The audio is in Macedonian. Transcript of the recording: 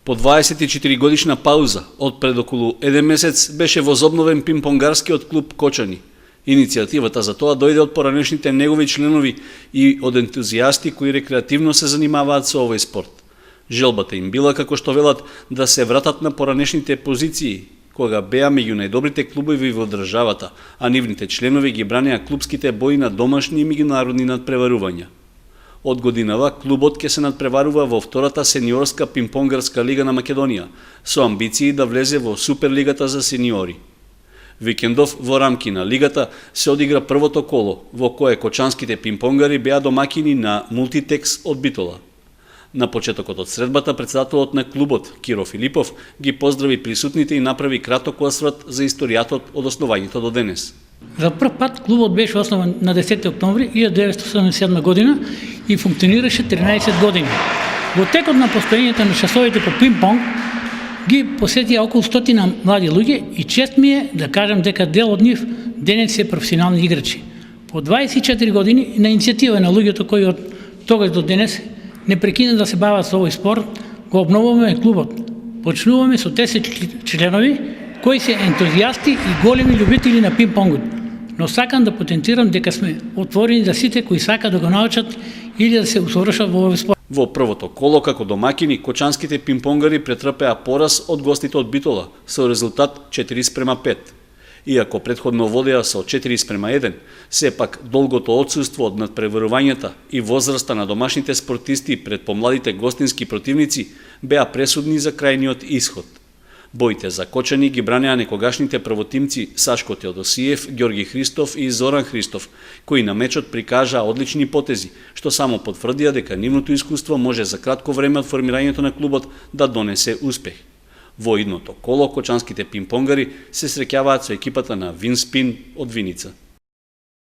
По 24 годишна пауза, од пред околу 1 месец, беше возобновен пинг-понгарскиот клуб Кочани. Иницијативата за тоа дојде од поранешните негови членови и од ентузијасти кои рекреативно се занимаваат со овој спорт. Желбата им била, како што велат, да се вратат на поранешните позиции, кога беа меѓу најдобрите клубови во државата, а нивните членови ги бранеа клубските бои на домашни и меѓународни надпреварувања. Од годинава клубот ќе се надпреварува во втората сениорска пинг-понгарска лига на Македонија, со амбиции да влезе во Суперлигата за сениори. Викендов во рамки на лигата се одигра првото коло, во кое кочанските пинг-понгари беа домакини на Мултитекс од Битола. На почетокот од средбата председателот на клубот Киро Филипов ги поздрави присутните и направи краток осврт за историјата од основањето до денес. За прв пат клубот беше основан на 10 октомври 1977 година и функционираше 13 години. Во текот на постоењето на часовите по пинг-понг ги посетија околу 100 млади луѓе и чест ми е да кажам дека дел од нив денес се професионални играчи. По 24 години на иницијатива на луѓето кои од тогаш до денес не прекина да се бават со овој спорт, го обновуваме клубот. Почнуваме со 10 членови кои се ентузијасти и големи љубители на пинг-понгот. Но сакам да потенцирам дека сме отворени за сите кои сака да го научат или да се усовршат во овој спорт. Во првото коло како домакини кочанските пинг-понгари претрпеа пораз од гостите од Битола со резултат 4:5. Иако претходно водеа со 4:1, сепак долгото отсуство од надпреварувањата и возраста на домашните спортисти пред помладите гостински противници беа пресудни за крајниот исход. Боите за Кочани ги бранеа некогашните првотимци Сашко Теодосиев, Ѓорги Христов и Зоран Христов, кои на мечот прикажаа одлични потези, што само потврдија дека нивното искуство може за кратко време од формирањето на клубот да донесе успех. Во идното коло кочанските пинг-понгари се среќаваат со екипата на Винспин од Виница.